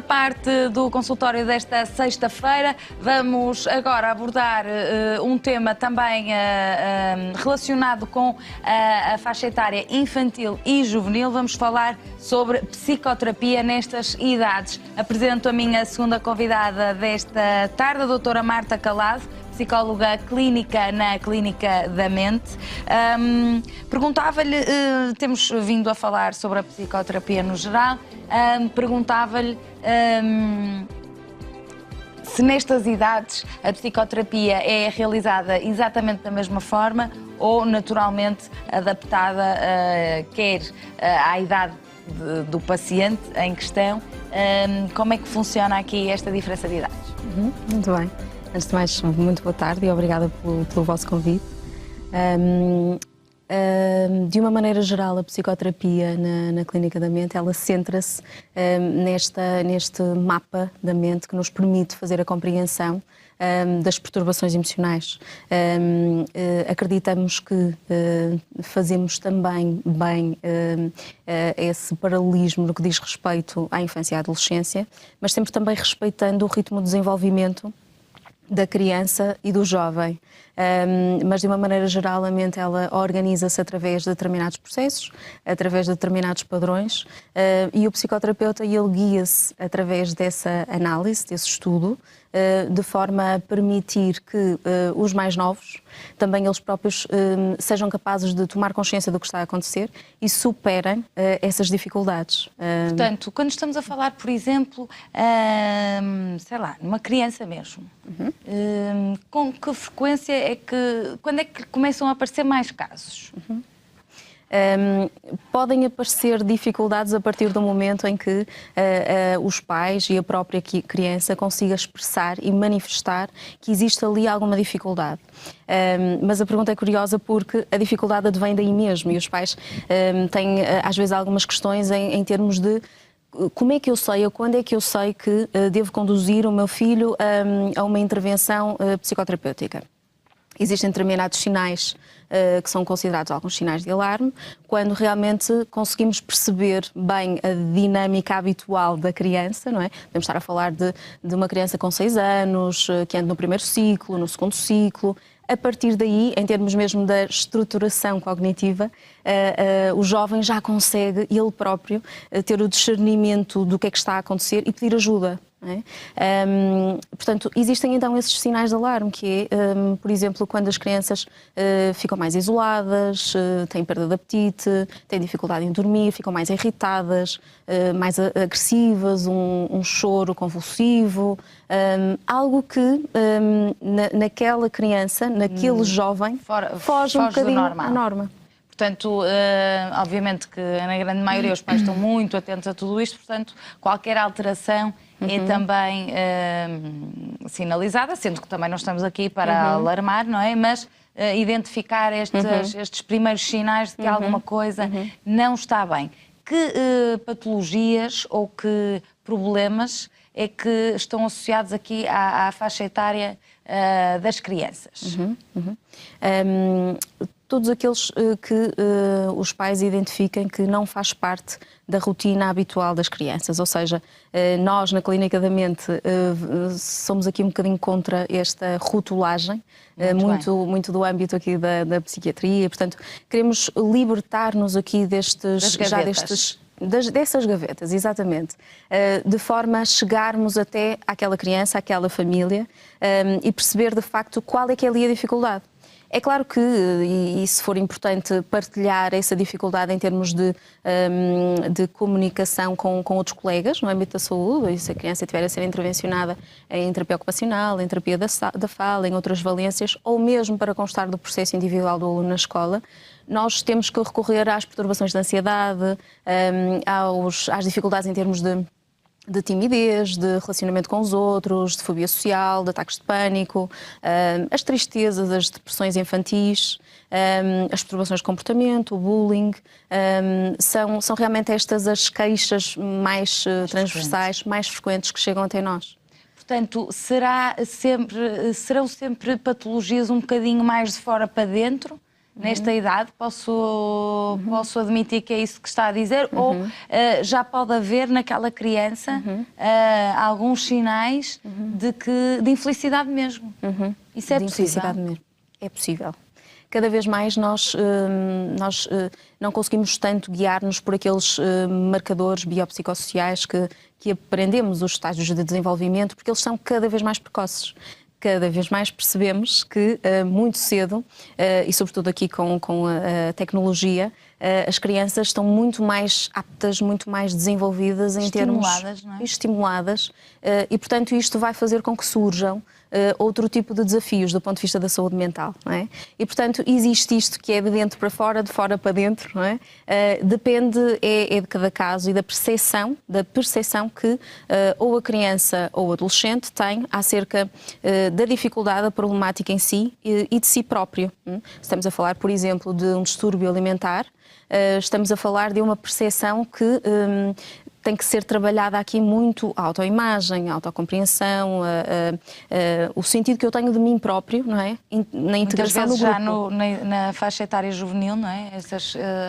segunda parte do consultório desta sexta-feira. Vamos agora abordar um tema também relacionado com a faixa etária infantil e juvenil. Vamos falar sobre psicoterapia nestas idades. Apresento a minha segunda convidada desta tarde, a doutora Marta Calado, psicóloga clínica na Clínica da Mente. Perguntava-lhe, temos vindo a falar sobre a psicoterapia no geral, perguntava-lhe se nestas idades a psicoterapia é realizada exatamente da mesma forma ou naturalmente adaptada quer à idade do paciente em questão. Como é que funciona aqui esta diferença de idades? Muito bem. Antes de mais, muito boa tarde e obrigada pelo vosso convite. De uma maneira geral, a psicoterapia na Clínica da Mente, ela centra-se neste mapa da mente que nos permite fazer a compreensão das perturbações emocionais. Acreditamos que fazemos também bem esse paralelismo no que diz respeito à infância e à adolescência, mas sempre também respeitando o ritmo de desenvolvimento da criança e do jovem. Mas de uma maneira geral a mente ela organiza-se através de determinados processos, através de determinados padrões, e o psicoterapeuta ele guia-se através dessa análise, desse estudo, de forma a permitir que os mais novos, também eles próprios, sejam capazes de tomar consciência do que está a acontecer e superem essas dificuldades. Portanto, quando estamos a falar, por exemplo, sei lá, numa criança mesmo, com que frequência é que, quando é que começam a aparecer mais casos? Podem aparecer dificuldades a partir do momento em que os pais e a própria criança consigam expressar e manifestar que existe ali alguma dificuldade. Mas a pergunta é curiosa porque a dificuldade advém daí mesmo e os pais têm às vezes algumas questões em termos de como é que eu sei ou quando é que eu sei que devo conduzir o meu filho a uma intervenção psicoterapêutica. Existem determinados sinais que são considerados alguns sinais de alarme, quando realmente conseguimos perceber bem a dinâmica habitual da criança, não é? Podemos estar a falar de uma criança com 6 anos, que anda no primeiro ciclo, no segundo ciclo. A partir daí, em termos mesmo da estruturação cognitiva, o jovem já consegue, ele próprio, ter o discernimento do que é que está a acontecer e pedir ajuda. Portanto, existem então esses sinais de alarme, que é, por exemplo, quando as crianças ficam mais isoladas, têm perda de apetite, têm dificuldade em dormir, ficam mais irritadas, mais agressivas, um choro convulsivo, algo que naquela criança, naquele jovem, foge um bocadinho à norma. Portanto, obviamente que na grande maioria os pais estão muito atentos a tudo isto, portanto, qualquer alteração é também sinalizada, sendo que também não estamos aqui para alarmar, não é? Mas identificar estes primeiros sinais de que alguma coisa não está bem. Que patologias ou que problemas é que estão associados aqui à faixa etária das crianças? Todos aqueles que os pais identifiquem que não faz parte da rotina habitual das crianças, ou seja, nós na Clínica da Mente somos aqui um bocadinho contra esta rotulagem, muito do âmbito aqui da psiquiatria, portanto queremos libertar-nos aqui dessas gavetas, exatamente, de forma a chegarmos até àquela criança, àquela família e perceber de facto qual é que é ali a dificuldade. É claro que, e se for importante, partilhar essa dificuldade em termos de comunicação com outros colegas no âmbito da saúde, e se a criança estiver a ser intervencionada em terapia ocupacional, em terapia da fala, em outras valências, ou mesmo para constar do processo individual do aluno na escola, nós temos que recorrer às perturbações de ansiedade, às dificuldades em termos de timidez, de relacionamento com os outros, de fobia social, de ataques de pânico, as tristezas, as depressões infantis, as perturbações de comportamento, o bullying, são realmente estas as queixas mais transversais, mais frequentes que chegam até nós. Portanto, serão sempre patologias um bocadinho mais de fora para dentro? nesta idade, posso admitir que é isso que está a dizer, ou já pode haver naquela criança alguns sinais de infelicidade mesmo. Isso é de possível? Infelicidade mesmo. É possível. Cada vez mais nós não conseguimos tanto guiar-nos por aqueles marcadores biopsicossociais que aprendemos os estágios de desenvolvimento, porque eles são cada vez mais precoces. Cada vez mais percebemos que muito cedo, e sobretudo aqui com a tecnologia, as crianças estão muito mais aptas, muito mais desenvolvidas em termos... Estimuladas, não é? Estimuladas, e portanto isto vai fazer com que surjam outro tipo de desafios do ponto de vista da saúde mental, não é? E portanto existe isto que é de dentro para fora, de fora para dentro, não é? Depende de cada caso e da percepção que ou a criança ou o adolescente tem acerca da dificuldade, da problemática em si e de si próprio. Estamos a falar, por exemplo, de um distúrbio alimentar, estamos a falar de uma percepção que tem que ser trabalhada aqui muito a autoimagem, a autocompreensão, o sentido que eu tenho de mim próprio, não é? Na integração do grupo. Já na faixa etária juvenil, não é?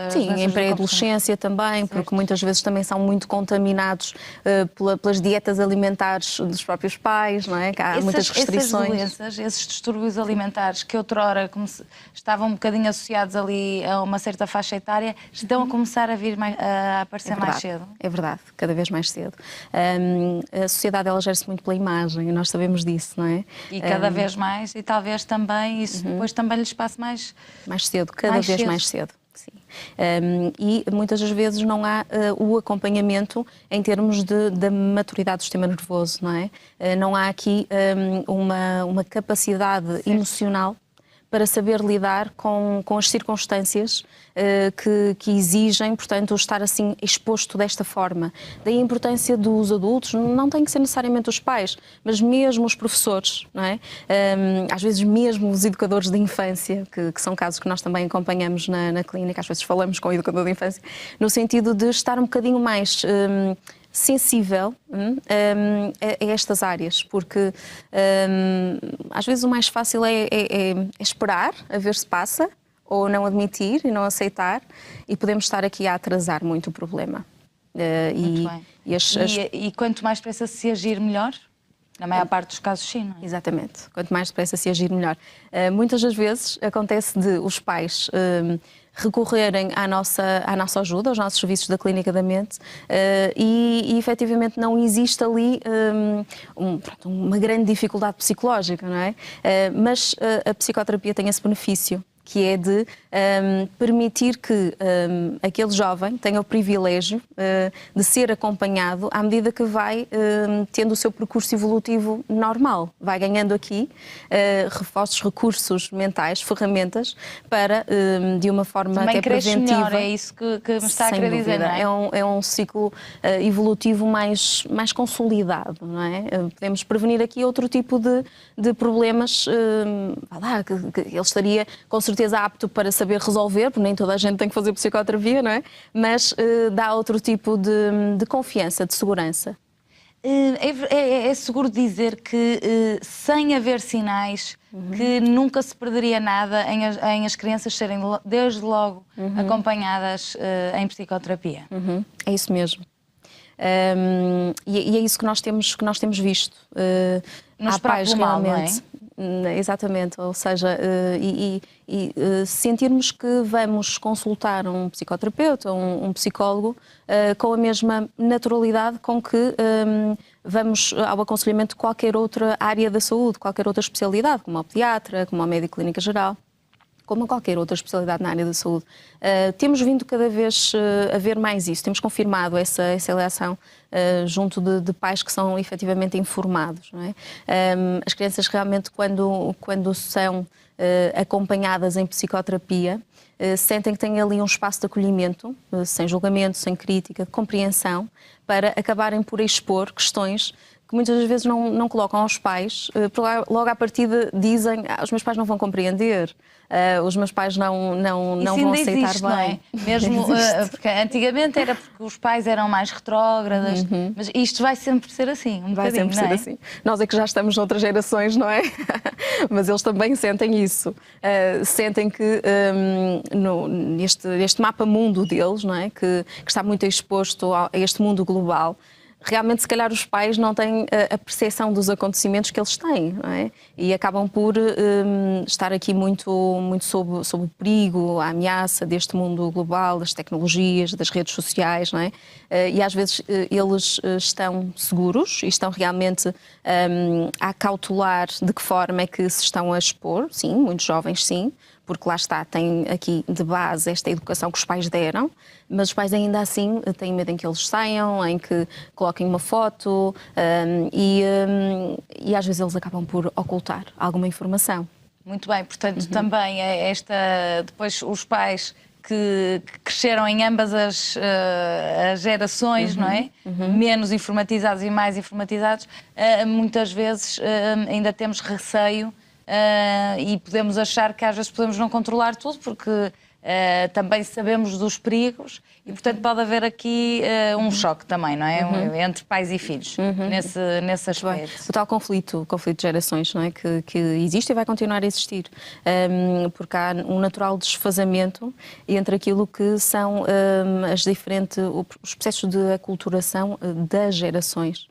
Sim, em pré-adolescência também, certo. Porque muitas vezes também são muito contaminados pelas dietas alimentares dos próprios pais, não é? Que há muitas restrições. Essas doenças, esses distúrbios alimentares que outrora estavam um bocadinho associados ali a uma certa faixa etária, estão a começar a aparecer mais cedo. É verdade. Cada vez mais cedo. A sociedade, ela gera-se muito pela imagem e nós sabemos disso, não é? E cada vez mais, e talvez também isso depois também lhes passe mais cedo, cada vez mais cedo. Sim. E muitas das vezes não há o acompanhamento em termos da maturidade do sistema nervoso, não é? Não há aqui uma capacidade emocional para saber lidar com as circunstâncias que exigem, portanto, estar assim exposto desta forma. Daí a importância dos adultos, não tem que ser necessariamente os pais, mas mesmo os professores, não é? Às vezes mesmo os educadores de infância, que são casos que nós também acompanhamos na clínica, às vezes falamos com o educador de infância, no sentido de estar um bocadinho mais sensível a estas áreas, porque às vezes o mais fácil é esperar a ver se passa, ou não admitir e não aceitar, e podemos estar aqui a atrasar muito o problema. Muito bem. E quanto mais depressa se agir, melhor? Na maior parte dos casos, sim, não é? Exatamente. Quanto mais depressa se agir, melhor. Muitas das vezes acontece de os pais recorrerem à nossa ajuda, aos nossos serviços da Clínica da Mente, e efetivamente não existe ali uma grande dificuldade psicológica, não é? Mas a psicoterapia tem esse benefício, que é de permitir que aquele jovem tenha o privilégio de ser acompanhado à medida que vai tendo o seu percurso evolutivo normal. Vai ganhando aqui vossos recursos mentais, ferramentas, para, de uma forma também até preventiva... melhor, é isso que me está a querer dizer, não é? É um ciclo evolutivo mais consolidado, não é? Podemos prevenir aqui outro tipo de problemas, que ele estaria com certeza apto para saber resolver, porque nem toda a gente tem que fazer psicoterapia, não é? Mas dá outro tipo de confiança, de segurança. É seguro dizer que, sem haver sinais, que nunca se perderia nada em as crianças serem, desde logo, acompanhadas em psicoterapia? É isso mesmo. E é isso que nós temos visto. Nos pais realmente. Não é? Exatamente, ou seja, sentirmos que vamos consultar um psicoterapeuta, um psicólogo, com a mesma naturalidade com que vamos ao aconselhamento de qualquer outra área da saúde, qualquer outra especialidade, como o pediatra, como o médico de clínica geral, como qualquer outra especialidade na área da saúde. Temos vindo cada vez a ver mais isso, temos confirmado essa relação junto de pais que são efetivamente informados, não é? As crianças realmente, quando são acompanhadas em psicoterapia, sentem que têm ali um espaço de acolhimento, sem julgamento, sem crítica, de compreensão, para acabarem por expor questões que muitas das vezes não colocam aos pais, porque logo à partida dizem os meus pais não vão compreender, os meus pais não vão aceitar existe, bem. Não é? Mesmo porque antigamente era porque os pais eram mais retrógradas, mas isto vai sempre ser assim, Vai sempre ser assim. Nós é que já estamos noutras gerações, não é? Mas eles também sentem isso. Sentem que neste mapa mundo deles, não é? Que está muito exposto a este mundo global, realmente, se calhar, os pais não têm a percepção dos acontecimentos que eles têm, não é? E acabam por estar aqui muito sob o perigo, a ameaça deste mundo global, das tecnologias, das redes sociais, não é? E às vezes eles estão seguros e estão realmente a acautelar de que forma é que se estão a expor, sim, muitos jovens, sim, porque lá está, tem aqui de base esta educação que os pais deram, mas os pais ainda assim têm medo em que eles saiam, em que coloquem uma foto e às vezes eles acabam por ocultar alguma informação. Muito bem, portanto também depois os pais que cresceram em ambas as gerações, não é? Menos informatizados e mais informatizados, muitas vezes ainda temos receio e podemos achar que às vezes podemos não controlar tudo, porque também sabemos dos perigos e, portanto, pode haver aqui um choque também, não é? Entre pais e filhos, nesse aspecto. O tal conflito de gerações, não é? Que existe e vai continuar a existir, porque há um natural desfazamento entre aquilo que são os processos de aculturação das gerações.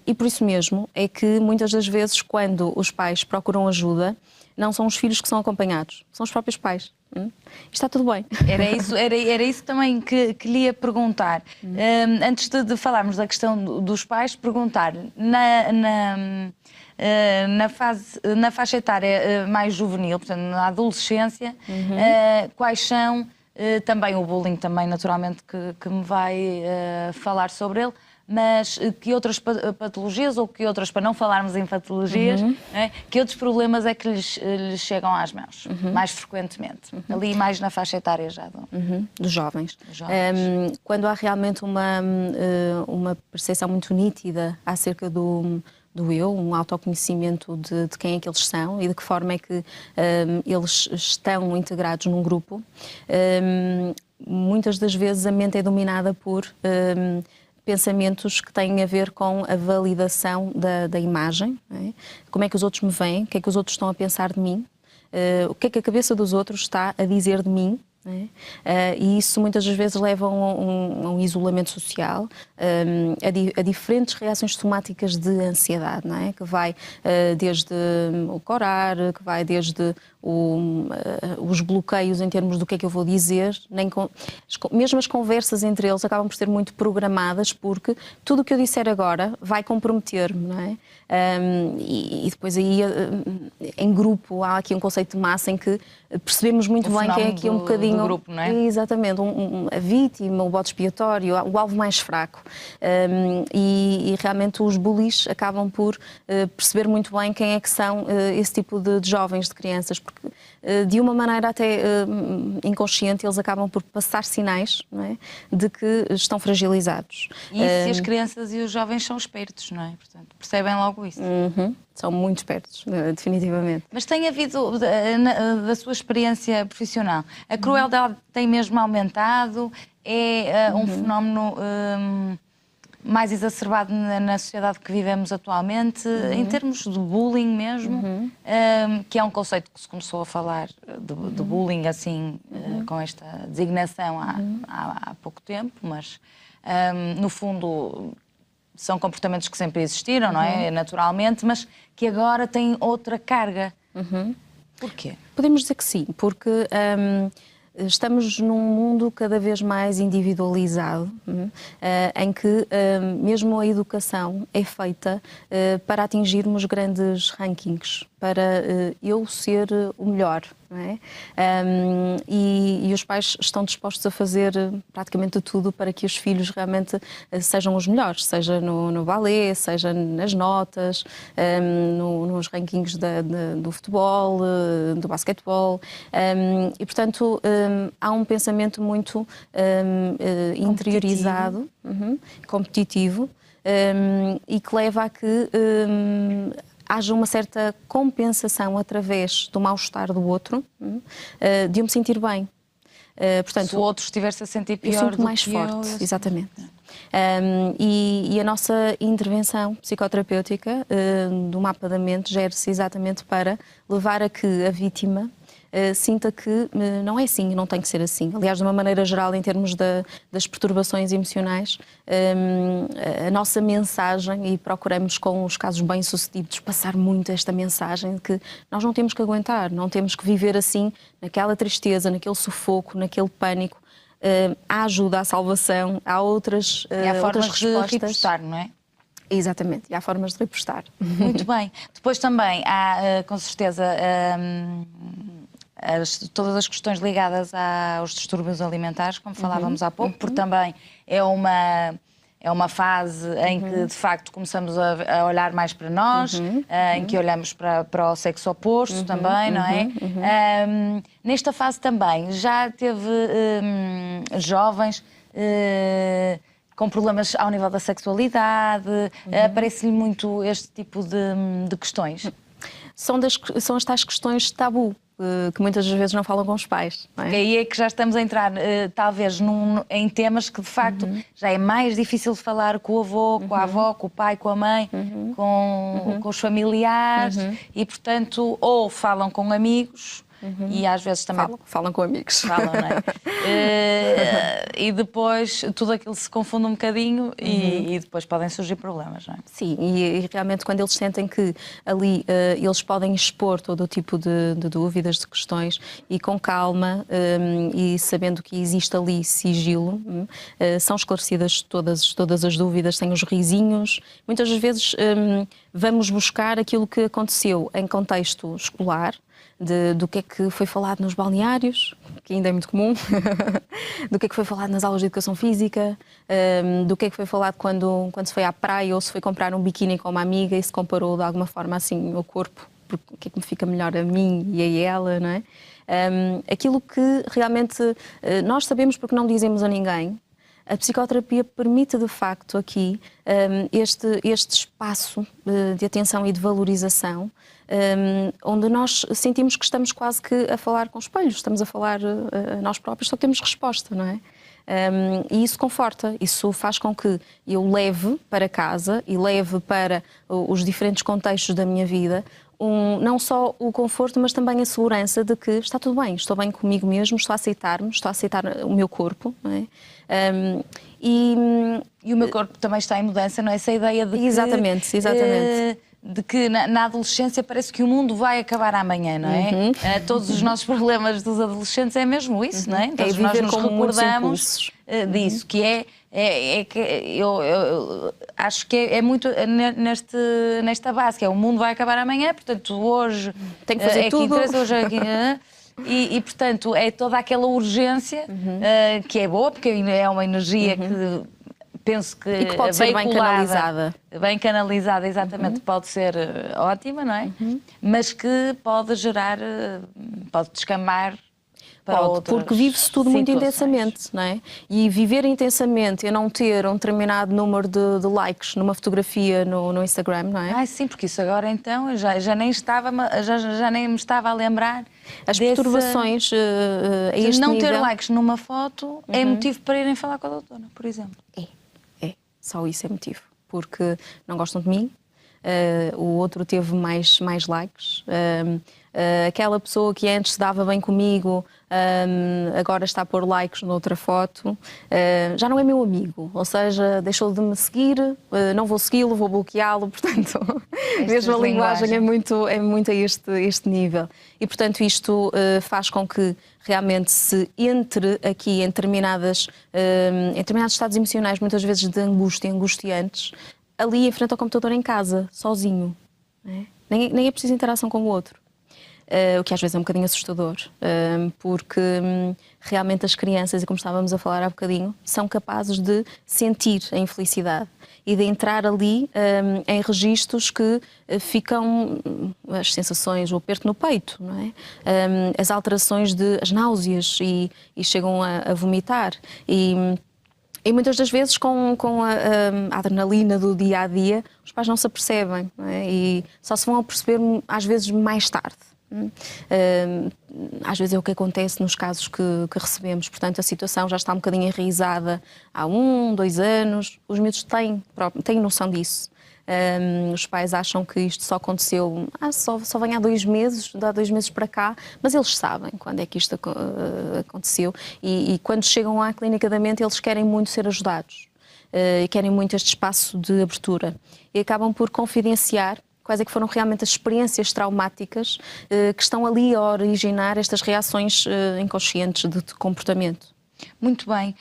E por isso mesmo é que muitas das vezes, quando os pais procuram ajuda, não são os filhos que são acompanhados, são os próprios pais. Está tudo bem. Era isso também que lhe ia perguntar. Antes de falarmos da questão dos pais, perguntar na faixa etária mais juvenil, portanto na adolescência, quais são, também o bullying também naturalmente que me vai falar sobre ele, mas que outras patologias, ou que outras, para não falarmos em patologias, que outros problemas é que lhes chegam às mãos, mais frequentemente? Ali mais na faixa etária já. Dos jovens. Quando há realmente uma percepção muito nítida acerca do eu, um autoconhecimento de quem é que eles são e de que forma é que eles estão integrados num grupo, muitas das vezes a mente é dominada por pensamentos que têm a ver com a validação da imagem, não é? Como é que os outros me veem, o que é que os outros estão a pensar de mim, o que é que a cabeça dos outros está a dizer de mim, não é? E isso muitas das vezes leva a um isolamento social, a diferentes reações somáticas de ansiedade, não é? Que vai desde o corar, que vai desde os bloqueios em termos do que é que eu vou dizer, mesmo as conversas entre eles acabam por ser muito programadas, porque tudo o que eu disser agora vai comprometer-me, não é? E depois aí em grupo há aqui um conceito de massa em que percebemos muito bem que é aqui um bocadinho do grupo, não é? Exatamente, a vítima, o bode expiatório, o alvo mais fraco, e realmente os bullies acabam por perceber muito bem quem é que são esse tipo de jovens, de crianças, porque de uma maneira até inconsciente eles acabam por passar sinais, não é, de que estão fragilizados. E se as crianças e os jovens são espertos, não é? Portanto, percebem logo isso. São muito espertos, definitivamente. Mas tem havido, da sua experiência profissional, a crueldade tem mesmo aumentado? É um fenómeno mais exacerbado na sociedade que vivemos atualmente, em termos de bullying mesmo, que é um conceito que se começou a falar de bullying assim, com esta designação há pouco tempo, mas no fundo são comportamentos que sempre existiram, não é? Naturalmente, mas que agora têm outra carga. Porquê? Podemos dizer que sim, porque estamos num mundo cada vez mais individualizado, em que mesmo a educação é feita para atingirmos grandes rankings, para eu ser o melhor, não é? E os pais estão dispostos a fazer praticamente tudo para que os filhos realmente sejam os melhores, seja no balé, seja nas notas, nos rankings do futebol, do basquetebol, e portanto há um pensamento muito interiorizado, competitivo, e que leva a que haja uma certa compensação através do mal-estar do outro, de eu me sentir bem. Portanto, se o outro estiver-se a sentir pior, eu sinto mais forte, exatamente. E a nossa intervenção psicoterapêutica do mapa da mente gera-se exatamente para levar a que a vítima sinta que não é assim, não tem que ser assim. Aliás, de uma maneira geral, em termos das perturbações emocionais, a nossa mensagem, e procuramos com os casos bem-sucedidos passar muito esta mensagem de que nós não temos que aguentar, não temos que viver assim, naquela tristeza, naquele sufoco, naquele pânico. Há ajuda, há salvação, há outras respostas. E há formas de repostar, não é? Exatamente, e há formas de repostar. Muito bem. Depois também há, com certeza, todas as questões ligadas aos distúrbios alimentares, como falávamos há pouco, porque também é uma fase em que, de facto, começamos a olhar mais para nós, em que olhamos para o sexo oposto também, não é? Nesta fase também já teve jovens com problemas ao nível da sexualidade, aparece-lhe muito este tipo de questões? São as tais questões de tabu, que muitas vezes não falam com os pais. Não é? E aí é que já estamos a entrar, talvez, em temas que, de facto, já é mais difícil de falar com o avô, com a avó, com o pai, com a mãe, com os familiares, e, portanto, ou falam com amigos, e às vezes também... Falam com amigos. Falam, não é? E depois tudo aquilo se confunde um bocadinho e depois podem surgir problemas, não é? Sim, e realmente quando eles sentem que ali eles podem expor todo o tipo de dúvidas, de questões, e com calma e sabendo que existe ali sigilo, são esclarecidas todas as dúvidas, têm os risinhos. Muitas vezes vamos buscar aquilo que aconteceu em contexto escolar, do que é que foi falado nos balneários, que ainda é muito comum, do que é que foi falado nas aulas de educação física, do que é que foi falado quando se foi à praia ou se foi comprar um biquíni com uma amiga e se comparou de alguma forma assim o corpo, porque o que é que me fica melhor a mim e a ela, não é? Aquilo que realmente nós sabemos porque não dizemos a ninguém. A psicoterapia permite, de facto, aqui este espaço de atenção e de valorização, onde nós sentimos que estamos quase que a falar com espelhos, estamos a falar a nós próprios, só temos resposta, não é? E isso conforta, isso faz com que eu leve para casa e leve para os diferentes contextos da minha vida não só o conforto, mas também a segurança de que está tudo bem, estou bem comigo mesmo, estou a aceitar-me, estou a aceitar o meu corpo, não é? E o meu corpo também está em mudança, não é? Essa ideia de que... Exatamente. De que na adolescência parece que o mundo vai acabar amanhã, não é? Todos os nossos problemas dos adolescentes é mesmo isso, não é? Todos nós nos recordamos disso, que que eu acho que é muito nesta base, que é o mundo vai acabar amanhã, portanto hoje tem que fazer tudo. Hoje e, portanto, é toda aquela urgência que é boa, porque é uma energia que penso que, e que pode ser bem canalizada. Bem canalizada, exatamente, pode ser ótima, não é? Mas que pode gerar, pode descambar para outras porque vive-se tudo muito intensamente, não é? E viver intensamente e não ter um determinado número de likes numa fotografia no Instagram, não é? Sim, porque isso agora então já nem me estava a lembrar. As perturbações a este não nível... ter likes numa foto é motivo para irem falar com a doutora, por exemplo. Só isso é motivo, porque não gostam de mim, o outro teve mais likes, aquela pessoa que antes se dava bem comigo agora está a pôr likes noutra foto, já não é meu amigo, ou seja, deixou de me seguir, não vou segui-lo, vou bloqueá-lo, portanto, mesmo a linguagem é muito a este nível. E, portanto, isto faz com que realmente se entre aqui em determinados estados emocionais, muitas vezes de angústia, angustiantes, ali em frente ao computador em casa, sozinho. Não é? Nem é preciso interação com o outro. O que às vezes é um bocadinho assustador, porque realmente as crianças, e como estávamos a falar há bocadinho, são capazes de sentir a infelicidade e de entrar ali em registros que ficam as sensações, o aperto no peito, não é? As alterações as náuseas e chegam a vomitar. E E muitas das vezes com a adrenalina do dia a dia, os pais não se apercebem, não é? E só se vão a perceber às vezes mais tarde. Às vezes é o que acontece nos casos que recebemos, portanto a situação já está um bocadinho enraizada há 1, 2 anos, os miúdos têm noção disso. Os pais acham que isto só aconteceu, só vem há 2 meses, há 2 meses para cá, mas eles sabem quando é que isto aconteceu e quando chegam à clínica da mente eles querem muito ser ajudados e querem muito este espaço de abertura e acabam por confidenciar quais é que foram realmente as experiências traumáticas que estão ali a originar estas reações inconscientes de comportamento. Muito bem.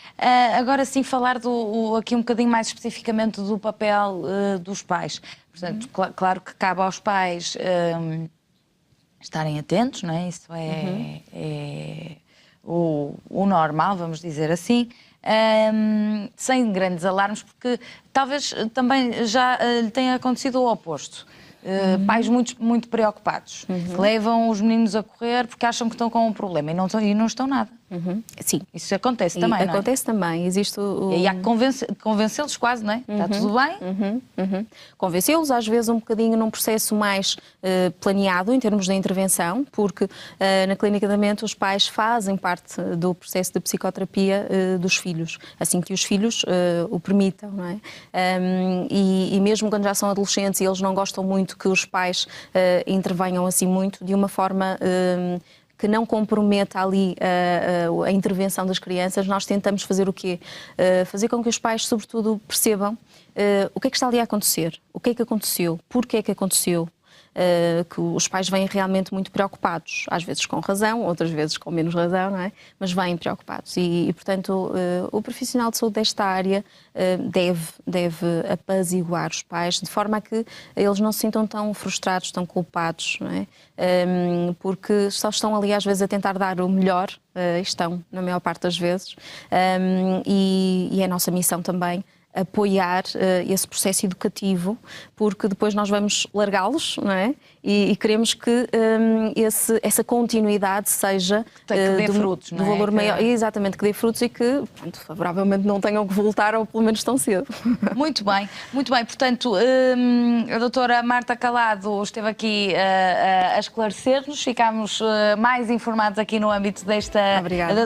Agora sim, falar aqui um bocadinho mais especificamente do papel dos pais. Portanto, claro que cabe aos pais estarem atentos, não é? Isso é o normal, vamos dizer assim, sem grandes alarmes, porque talvez também já lhe tenha acontecido o oposto. Pais muito preocupados, levam os meninos a correr porque acham que estão com um problema e não estão nada. Sim. Isso acontece também, não é? Acontece também. Existe E há que convencê-los quase, não é? Está tudo bem? Convencê-los, às vezes, um bocadinho num processo mais planeado em termos de intervenção, porque na clínica da mente os pais fazem parte do processo de psicoterapia dos filhos, assim que os filhos o permitam, não é? E mesmo quando já são adolescentes e eles não gostam muito que os pais intervenham assim muito, de uma forma que não comprometa ali a intervenção das crianças, nós tentamos fazer o quê? Fazer com que os pais, sobretudo, percebam o que é que está ali a acontecer, o que é que aconteceu, porquê é que aconteceu, que os pais vêm realmente muito preocupados, às vezes com razão, outras vezes com menos razão, não é? Mas vêm preocupados e portanto, o profissional de saúde desta área deve apaziguar os pais de forma a que eles não se sintam tão frustrados, tão culpados, não é? Porque só estão ali às vezes a tentar dar o melhor, estão na maior parte das vezes, e é a nossa missão também apoiar esse processo educativo, porque depois nós vamos largá-los, não é? E queremos que essa continuidade seja que dê frutos, não é? Do valor maior, exatamente, que dê frutos e que, pronto, favoravelmente não tenham que voltar ou pelo menos tão cedo. Muito bem, muito bem. Portanto, a doutora Marta Calado esteve aqui a esclarecer-nos, ficámos mais informados aqui no âmbito das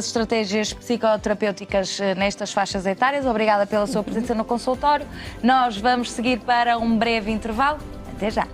estratégias psicoterapêuticas nestas faixas etárias. Obrigada pela sua presença no consultório. Nós vamos seguir para um breve intervalo. Até já.